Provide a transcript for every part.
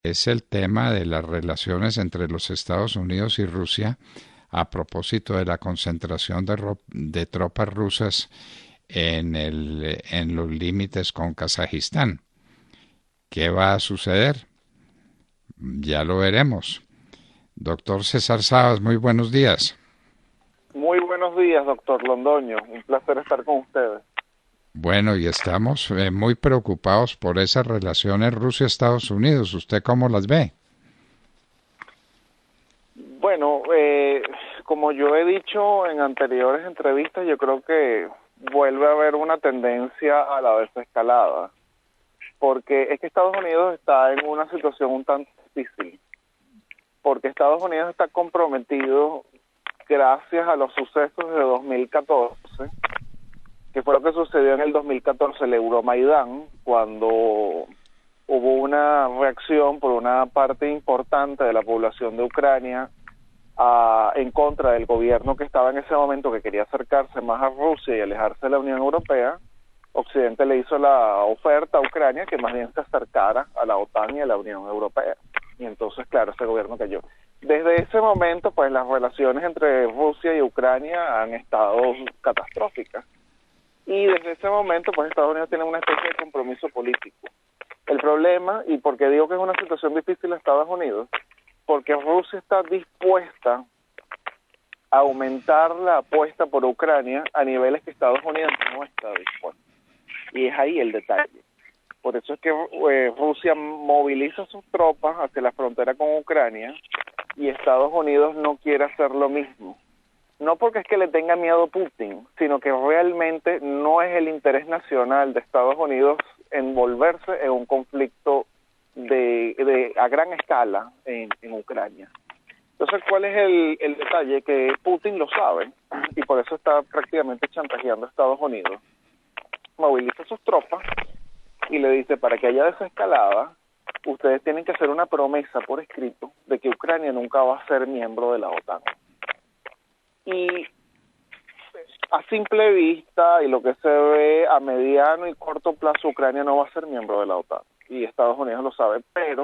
es el tema de las relaciones entre los Estados Unidos y Rusia a propósito de la concentración de tropas rusas en los límites con Kazajistán. ¿Qué va a suceder? Ya lo veremos. Doctor César Sabas, muy buenos días. Muy buenos días, doctor Londoño. Un placer estar con ustedes. Bueno, y estamos muy preocupados por esas relaciones Rusia-Estados Unidos. ¿Usted cómo las ve? Bueno, como yo he dicho en anteriores entrevistas, yo creo que vuelve a haber una tendencia a la desescalada, porque es que Estados Unidos está en una situación un tanto difícil, porque Estados Unidos está comprometido gracias a los sucesos de 2014, que fue lo que sucedió en el 2014, el Euromaidán, cuando hubo una reacción por una parte importante de la población de Ucrania en contra del gobierno que estaba en ese momento, que quería acercarse más a Rusia y alejarse de la Unión Europea. Occidente le hizo la oferta a Ucrania que más bien se acercara a la OTAN y a la Unión Europea. Y entonces, claro, ese gobierno cayó. Desde ese momento, pues las relaciones entre Rusia y Ucrania han estado catastróficas. Y desde ese momento, pues Estados Unidos tiene una especie de compromiso político. El problema, y porque digo que es una situación difícil en Estados Unidos, porque Rusia está dispuesta a aumentar la apuesta por Ucrania a niveles que Estados Unidos no está dispuesto. Y es ahí el detalle. Por eso es que Rusia moviliza sus tropas hacia la frontera con Ucrania y Estados Unidos no quiere hacer lo mismo. No porque es que le tenga miedo a Putin, sino que realmente no es el interés nacional de Estados Unidos envolverse en un conflicto a gran escala en Ucrania. Entonces, ¿cuál es el detalle? Que Putin lo sabe y por eso está prácticamente chantajeando a Estados Unidos. Moviliza sus tropas y le dice, para que haya desescalada, ustedes tienen que hacer una promesa por escrito de que Ucrania nunca va a ser miembro de la OTAN. Y a simple vista y lo que se ve a mediano y corto plazo, Ucrania no va a ser miembro de la OTAN. Y Estados Unidos lo sabe, pero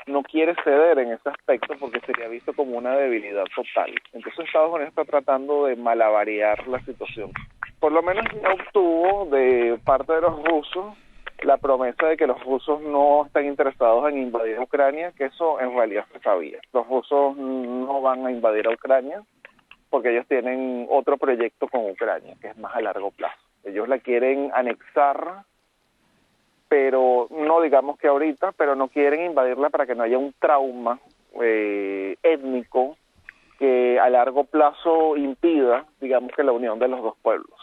no quiere ceder en ese aspecto porque sería visto como una debilidad total. Entonces Estados Unidos está tratando de malabarear la situación. Por lo menos ya obtuvo de parte de los rusos la promesa de que los rusos no están interesados en invadir Ucrania, que eso en realidad se sabía. Los rusos no van a invadir a Ucrania porque ellos tienen otro proyecto con Ucrania, que es más a largo plazo. Ellos la quieren anexar, pero no digamos que ahorita, pero no quieren invadirla para que no haya un trauma étnico que a largo plazo impida, digamos, que la unión de los dos pueblos.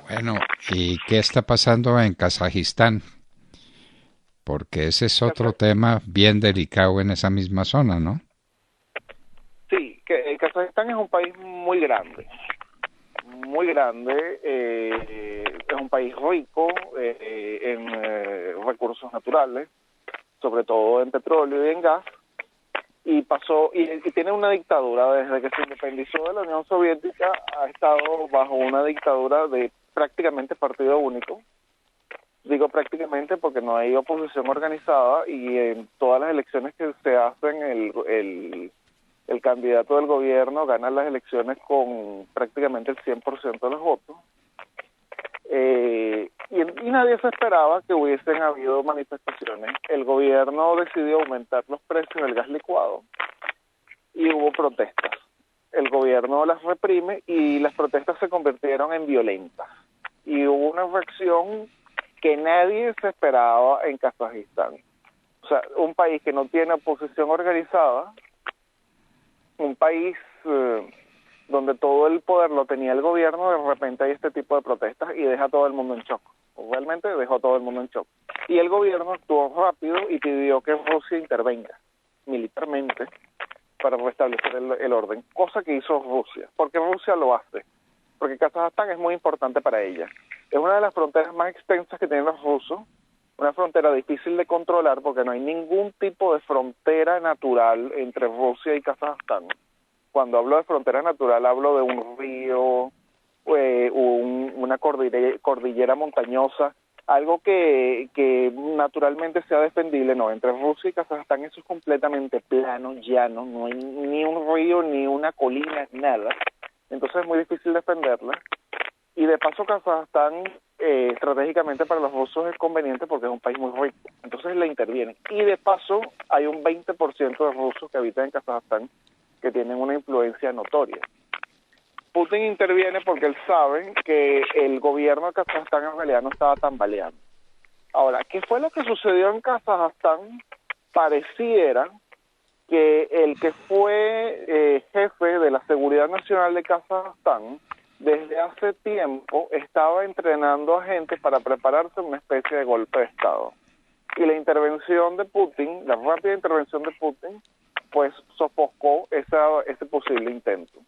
Bueno, ¿y qué está pasando en Kazajistán? Porque ese es otro tema bien delicado en esa misma zona, ¿no? Sí, que Kazajistán es un país muy grande, es un país rico en recursos naturales, sobre todo en petróleo y en gas, y tiene una dictadura. Desde que se independizó de la Unión Soviética ha estado bajo una dictadura de prácticamente partido único. Digo prácticamente porque no hay oposición organizada y en todas las elecciones que se hacen el candidato del gobierno gana las elecciones con prácticamente el 100% de los votos. Y nadie se esperaba que hubiesen habido manifestaciones. El gobierno decidió aumentar los precios del gas licuado y hubo protestas. El gobierno las reprime y las protestas se convirtieron en violentas. Y hubo una reacción que nadie se esperaba en Kazajistán. O sea, un país que no tiene oposición organizada, un país donde todo el poder lo tenía el gobierno, de repente hay este tipo de protestas y deja a todo el mundo en shock. Realmente dejó a todo el mundo en shock. Y el gobierno actuó rápido y pidió que Rusia intervenga militarmente para restablecer el orden, cosa que hizo Rusia. Porque Rusia lo hace, porque Kazajstán es muy importante para ella. Es una de las fronteras más extensas que tienen los rusos, una frontera difícil de controlar porque no hay ningún tipo de frontera natural entre Rusia y Kazajstán. Cuando hablo de frontera natural hablo de un río, una cordillera montañosa, algo que naturalmente sea defendible, no, entre Rusia y Kazajstán eso es completamente plano, llano, no hay ni un río, ni una colina, nada, entonces es muy difícil defenderla, y de paso Kazajstán estratégicamente para los rusos es conveniente porque es un país muy rico, entonces le intervienen, y de paso hay un 20% de rusos que habitan en Kazajstán que tienen una influencia notoria. Putin interviene porque él sabe que el gobierno de Kazajstán en realidad no estaba tambaleando. Ahora, ¿qué fue lo que sucedió en Kazajstán? Pareciera que el que fue jefe de la Seguridad Nacional de Kazajstán, desde hace tiempo estaba entrenando a gente para prepararse una especie de golpe de Estado. Y la intervención de Putin, la rápida intervención de Putin, pues sofocó ese posible intento.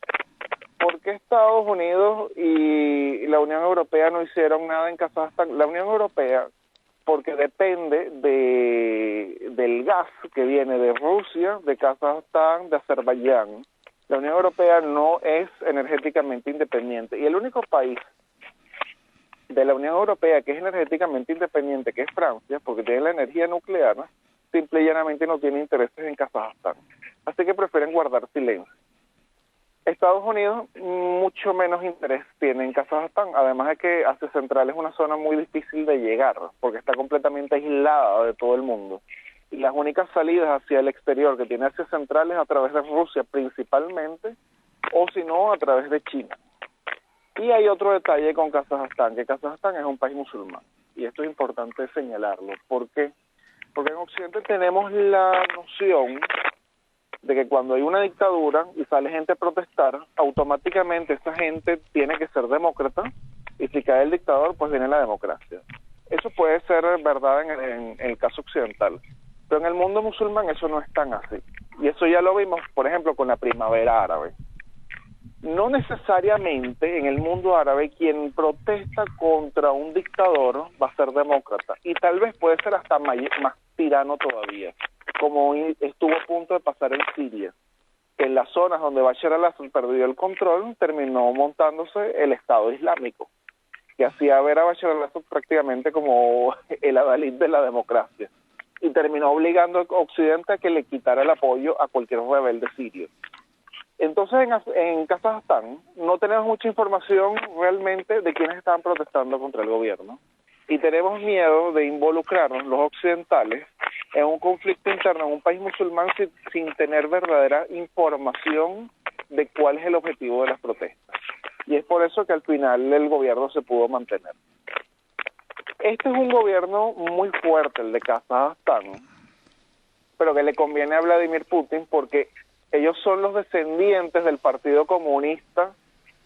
¿Por qué Estados Unidos y la Unión Europea no hicieron nada en Kazajstán? La Unión Europea, porque depende del gas que viene de Rusia, de Kazajstán, de Azerbaiyán. La Unión Europea no es energéticamente independiente. Y el único país de la Unión Europea que es energéticamente independiente, que es Francia, porque tiene la energía nuclear, simple y llanamente no tiene intereses en Kazajstán. Así que prefieren guardar silencio. Estados Unidos mucho menos interés tiene en Kazajstán, además de que Asia Central es una zona muy difícil de llegar, porque está completamente aislada de todo el mundo. Y las únicas salidas hacia el exterior que tiene Asia Central es a través de Rusia principalmente, o si no, a través de China. Y hay otro detalle con Kazajstán, que Kazajstán es un país musulmán, y esto es importante señalarlo. ¿Por qué? Porque en Occidente tenemos la noción de que cuando hay una dictadura y sale gente a protestar, automáticamente esa gente tiene que ser demócrata, y si cae el dictador, pues viene la democracia. Eso puede ser verdad en el caso occidental, pero en el mundo musulmán eso no es tan así. Y eso ya lo vimos, por ejemplo, con la primavera árabe. No necesariamente en el mundo árabe quien protesta contra un dictador va a ser demócrata, y tal vez puede ser hasta más tirano todavía, como estuvo a punto de pasar en Siria, que en las zonas donde Bashar al-Assad perdió el control, terminó montándose el Estado Islámico, que hacía ver a Bashar al-Assad prácticamente como el adalid de la democracia, y terminó obligando a Occidente a que le quitara el apoyo a cualquier rebelde sirio. Entonces en Kazajstán no tenemos mucha información realmente de quiénes estaban protestando contra el gobierno, y tenemos miedo de involucrarnos los occidentales en un conflicto interno en un país musulmán sin tener verdadera información de cuál es el objetivo de las protestas. Y es por eso que al final el gobierno se pudo mantener. Este es un gobierno muy fuerte, el de Kazajstán, pero que le conviene a Vladimir Putin porque ellos son los descendientes del Partido Comunista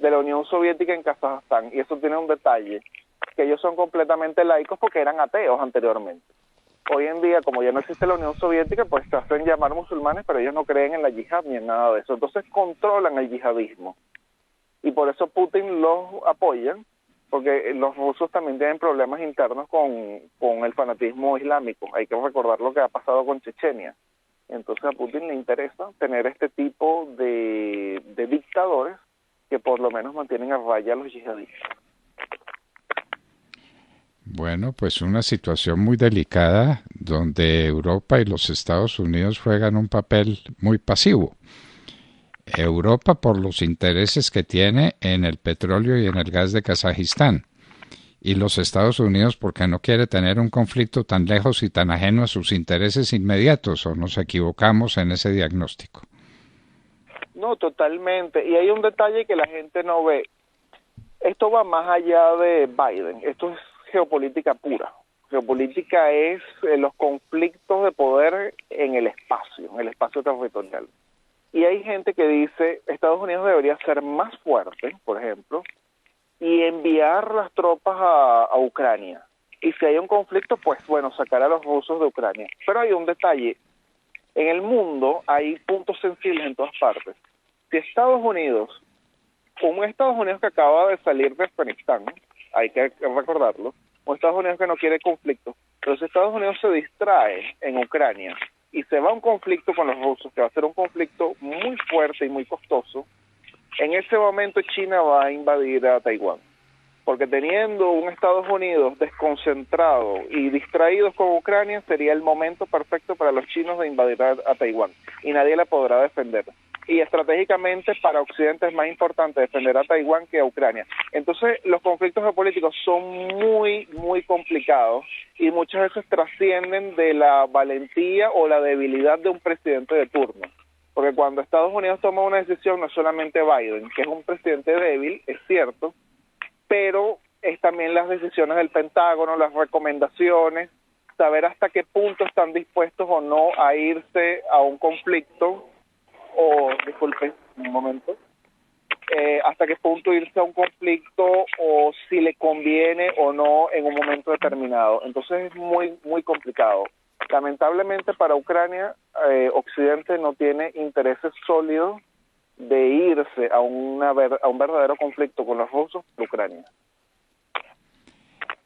de la Unión Soviética en Kazajstán, y eso tiene un detalle, que ellos son completamente laicos porque eran ateos anteriormente. Hoy en día, como ya no existe la Unión Soviética, pues se hacen llamar musulmanes, pero ellos no creen en la yihad ni en nada de eso. Entonces controlan el yihadismo. Y por eso Putin los apoya, porque los rusos también tienen problemas internos con el fanatismo islámico. Hay que recordar lo que ha pasado con Chechenia. Entonces a Putin le interesa tener este tipo de dictadores que por lo menos mantienen a raya a los yihadistas. Bueno, pues una situación muy delicada donde Europa y los Estados Unidos juegan un papel muy pasivo. Europa por los intereses que tiene en el petróleo y en el gas de Kazajistán, y los Estados Unidos porque no quiere tener un conflicto tan lejos y tan ajeno a sus intereses inmediatos, ¿o nos equivocamos en ese diagnóstico? No, totalmente. Y hay un detalle que la gente no ve. Esto va más allá de Biden. Esto es geopolítica pura. Geopolítica es los conflictos de poder en el espacio territorial. Y hay gente que dice, Estados Unidos debería ser más fuerte, por ejemplo, y enviar las tropas a Ucrania. Y si hay un conflicto, pues bueno, sacar a los rusos de Ucrania. Pero hay un detalle. En el mundo hay puntos sensibles en todas partes. Si Estados Unidos, un Estados Unidos que acaba de salir de Afganistán, hay que recordarlo, un Estados Unidos que no quiere conflicto, pero si Estados Unidos se distrae en Ucrania y se va a un conflicto con los rusos, que va a ser un conflicto muy fuerte y muy costoso, en ese momento China va a invadir a Taiwán. porque teniendo un Estados Unidos desconcentrado y distraídos con Ucrania, sería el momento perfecto para los chinos de invadir a Taiwán, y nadie la podrá defender. Y estratégicamente para Occidente es más importante defender a Taiwán que a Ucrania. Entonces los conflictos geopolíticos son muy, muy complicados y muchas veces trascienden de la valentía o la debilidad de un presidente de turno. Porque cuando Estados Unidos toma una decisión, no es solamente Biden, que es un presidente débil, es cierto, pero es también las decisiones del Pentágono, las recomendaciones, saber hasta qué punto están dispuestos o no a irse a un conflicto, disculpe, un momento, hasta qué punto irse a un conflicto o si le conviene o no en un momento determinado. Entonces es muy, muy complicado. Lamentablemente para Ucrania, Occidente no tiene intereses sólidos de irse a un verdadero conflicto con los rusos por Ucrania.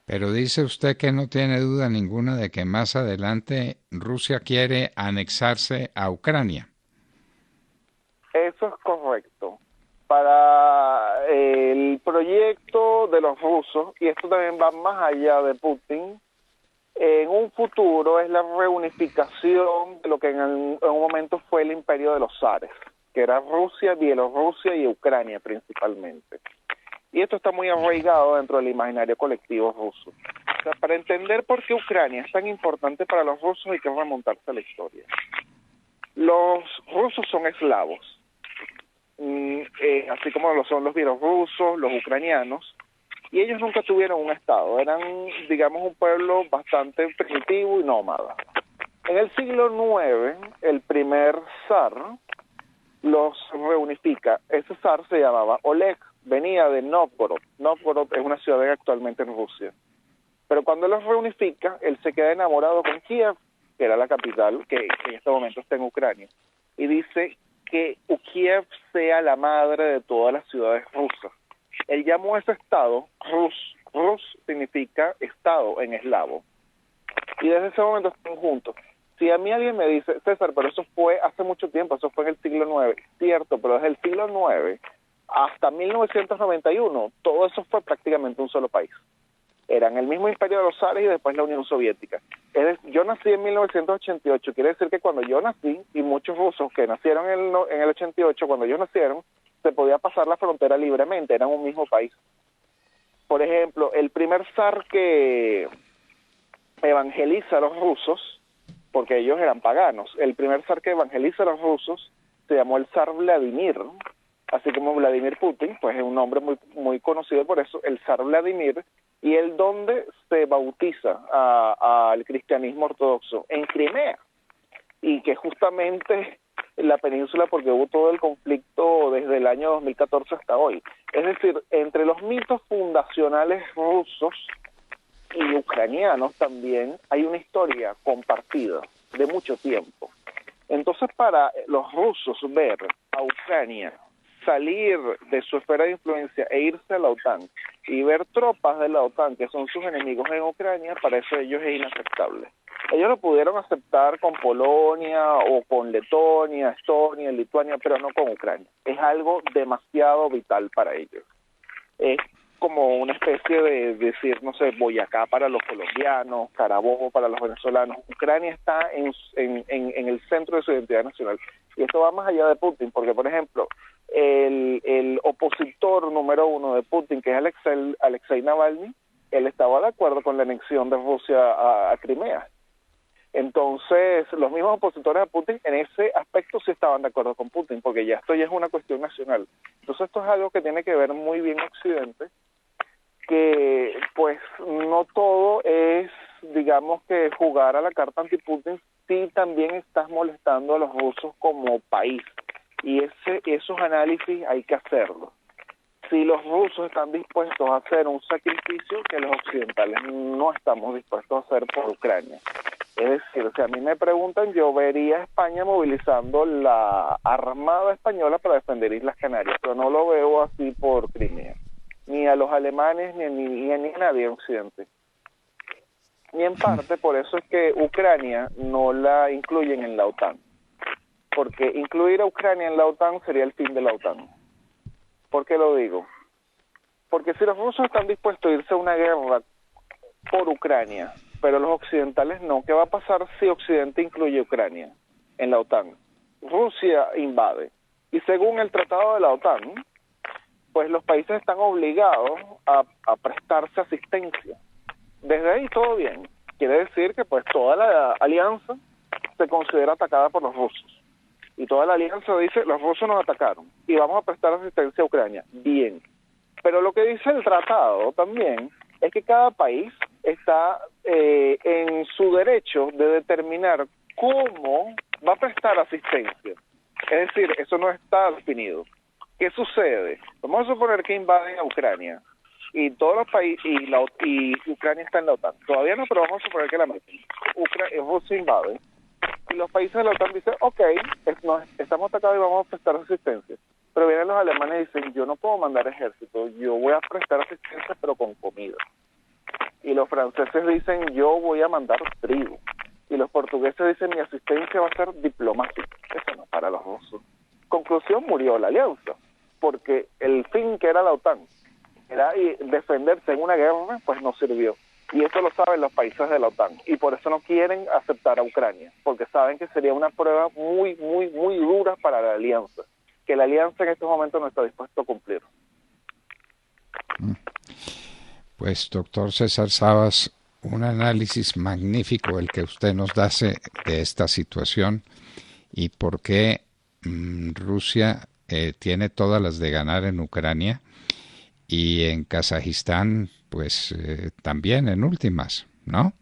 Pero dice usted que no tiene duda ninguna de que más adelante Rusia quiere anexarse a Ucrania. Eso es correcto. Para el proyecto de los rusos, y esto también va más allá de Putin, en un futuro es la reunificación de lo que en un momento fue el imperio de los zares, que era Rusia, Bielorrusia y Ucrania principalmente. Y esto está muy arraigado dentro del imaginario colectivo ruso. O sea, para entender por qué Ucrania es tan importante para los rusos hay que remontarse a la historia. Los rusos son eslavos, así como lo son los bielorrusos, los ucranianos, y ellos nunca tuvieron un estado, eran, digamos, un pueblo bastante primitivo y nómada. En el siglo IX, el primer zar los reunifica. Ese zar se llamaba Oleg, venía de Novgorod. Novgorod es una ciudad actualmente en Rusia. Pero cuando los reunifica, él se queda enamorado con Kiev, que era la capital, que en este momento está en Ucrania, y dice que Kiev sea la madre de todas las ciudades rusas. Él llamó a ese estado Rus. Rus significa estado en eslavo. Y desde ese momento están juntos. Si a mí alguien me dice, César, pero eso fue hace mucho tiempo, eso fue en el siglo IX, cierto, pero desde el siglo IX hasta 1991, todo eso fue prácticamente un solo país. Eran el mismo imperio de los zares y después la Unión Soviética. Yo nací en 1988, quiere decir que cuando yo nací, y muchos rusos que nacieron en el 88, cuando ellos nacieron, se podía pasar la frontera libremente, eran un mismo país. Por ejemplo, el primer zar que evangeliza a los rusos, porque ellos eran paganos, el primer zar que evangeliza a los rusos se llamó el zar Vladimir, así como Vladimir Putin, pues es un nombre muy, muy conocido por eso, el zar Vladimir, y él donde se bautiza al cristianismo ortodoxo, en Crimea, y que justamente en la península, porque hubo todo el conflicto desde el año 2014 hasta hoy. Es decir, entre los mitos fundacionales rusos y ucranianos también hay una historia compartida de mucho tiempo. Entonces, para los rusos ver a Ucrania salir de su esfera de influencia e irse a la OTAN y ver tropas de la OTAN que son sus enemigos en Ucrania, para eso ellos es inaceptable. Ellos lo pudieron aceptar con Polonia o con Letonia, Estonia, Lituania, pero no con Ucrania. Es algo demasiado vital para ellos. Es como una especie de decir, no sé, Boyacá para los colombianos, Carabobo para los venezolanos. Ucrania está en el centro de su identidad nacional. Y esto va más allá de Putin, porque, por ejemplo, el opositor número uno de Putin, que es Alexei Navalny, él estaba de acuerdo con la anexión de Rusia a Crimea. Entonces, los mismos opositores a Putin en ese aspecto sí estaban de acuerdo con Putin, porque ya esto ya es una cuestión nacional. Entonces, esto es algo que tiene que ver muy bien Occidente, que pues no todo es, digamos, que jugar a la carta anti-Putin, sí también estás molestando a los rusos como país, y esos análisis hay que hacerlos. Si los rusos están dispuestos a hacer un sacrificio que los occidentales no estamos dispuestos a hacer por Ucrania. Es decir, si a mí me preguntan, yo vería a España movilizando la Armada Española para defender Islas Canarias, pero no lo veo así por Crimea, ni a los alemanes, ni a nadie en Occidente. Y en parte por eso es que Ucrania no la incluyen en la OTAN, porque incluir a Ucrania en la OTAN sería el fin de la OTAN. ¿Por qué lo digo? Porque si los rusos están dispuestos a irse a una guerra por Ucrania, pero los occidentales no, ¿qué va a pasar si Occidente incluye Ucrania en la OTAN? Rusia invade. Y según el tratado de la OTAN, pues los países están obligados a prestarse asistencia. Desde ahí todo bien. Quiere decir que pues toda la alianza se considera atacada por los rusos. Y toda la alianza dice, los rusos nos atacaron y vamos a prestar asistencia a Ucrania. Bien. Pero lo que dice el tratado también es que cada país está en su derecho de determinar cómo va a prestar asistencia. Es decir, eso no está definido. ¿Qué sucede? Vamos a suponer que invaden a Ucrania y todos los países y Ucrania está en la OTAN. Todavía no, pero vamos a suponer que la meten. Rusia invade y los países de la OTAN dicen, ok, estamos atacados y vamos a prestar asistencia. Pero vienen los alemanes y dicen, yo no puedo mandar ejército, yo voy a prestar asistencia pero con comida. Y los franceses dicen, yo voy a mandar trigo. Y los portugueses dicen, mi asistencia va a ser diplomática. Eso no para los rusos. Conclusión, murió la alianza, porque el fin que era la OTAN, era defenderse en una guerra, pues no sirvió. Y eso lo saben los países de la OTAN, y por eso no quieren aceptar a Ucrania, porque saben que sería una prueba muy, muy, muy dura para la alianza, que la alianza en estos momentos no está dispuesta a cumplir. Pues, doctor César Sabas, un análisis magnífico el que usted nos da de esta situación y por qué Rusia tiene todas las de ganar en Ucrania y en Kazajistán, pues también en últimas, ¿no?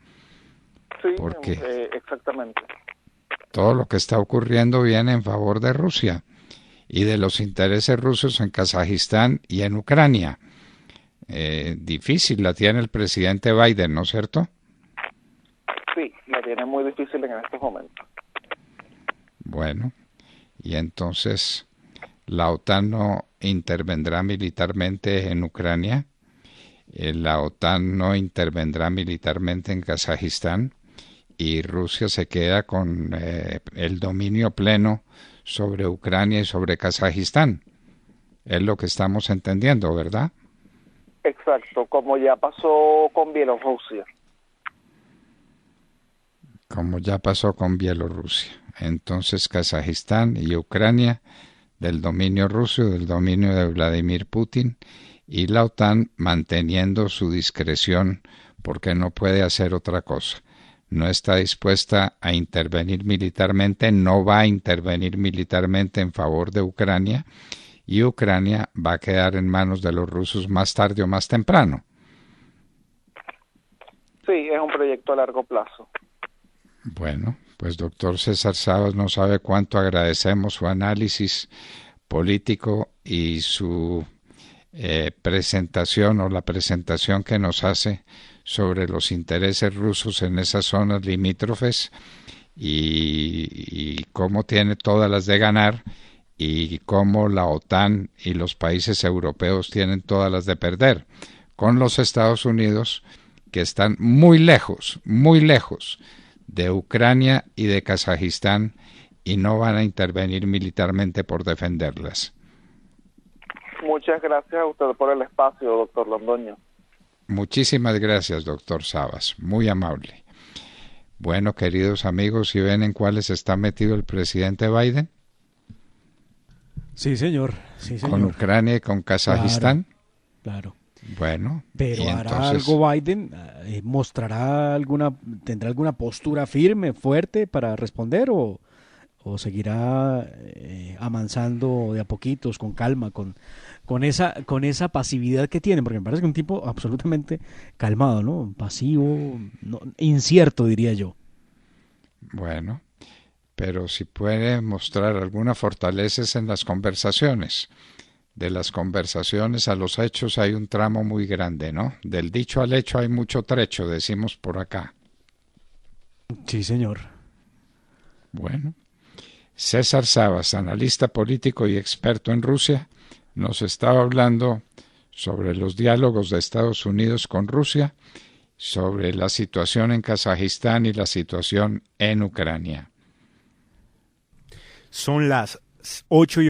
Sí, porque exactamente. Todo lo que está ocurriendo viene en favor de Rusia y de los intereses rusos en Kazajistán y en Ucrania. Difícil la tiene el presidente Biden, ¿no es cierto? Sí, la tiene muy difícil en estos momentos. Bueno, y entonces la OTAN no intervendrá militarmente en Ucrania, la OTAN no intervendrá militarmente en Kazajistán y Rusia se queda con el dominio pleno sobre Ucrania y sobre Kazajistán. Es lo que estamos entendiendo, ¿verdad? Exacto, como ya pasó con Bielorrusia. Como ya pasó con Bielorrusia. Entonces Kazajistán y Ucrania del dominio ruso, del dominio de Vladimir Putin, y la OTAN manteniendo su discreción porque no puede hacer otra cosa. No está dispuesta a intervenir militarmente, no va a intervenir militarmente en favor de Ucrania, y Ucrania va a quedar en manos de los rusos más tarde o más temprano. Sí, es un proyecto a largo plazo. Bueno, pues doctor César Sabas, no sabe cuánto agradecemos su análisis político y su presentación o la presentación que nos hace sobre los intereses rusos en esas zonas limítrofes y cómo tiene todas las de ganar y cómo la OTAN y los países europeos tienen todas las de perder, con los Estados Unidos que están muy lejos de Ucrania y de Kazajistán y no van a intervenir militarmente por defenderlas. Muchas gracias a usted por el espacio, doctor Londoño. Muchísimas gracias, doctor Sabas, muy amable. Bueno, queridos amigos, ¿sí ven en cuáles está metido el presidente Biden? Sí, señor. Sí, señor. Con Ucrania y con Kazajistán. Claro. Bueno. Pero hará algo Biden, tendrá alguna postura firme, fuerte para responder o seguirá amansando de a poquitos, con calma, con esa pasividad que tiene, porque me parece que es un tipo absolutamente calmado, ¿no? Pasivo, incierto, diría yo. Bueno, pero si puede mostrar alguna fortaleza en las conversaciones. De las conversaciones a los hechos hay un tramo muy grande, ¿no? Del dicho al hecho hay mucho trecho, decimos por acá. Sí, señor. Bueno, César Sabas, analista político y experto en Rusia, nos estaba hablando sobre los diálogos de Estados Unidos con Rusia, sobre la situación en Kazajistán y la situación en Ucrania. Son las 8:00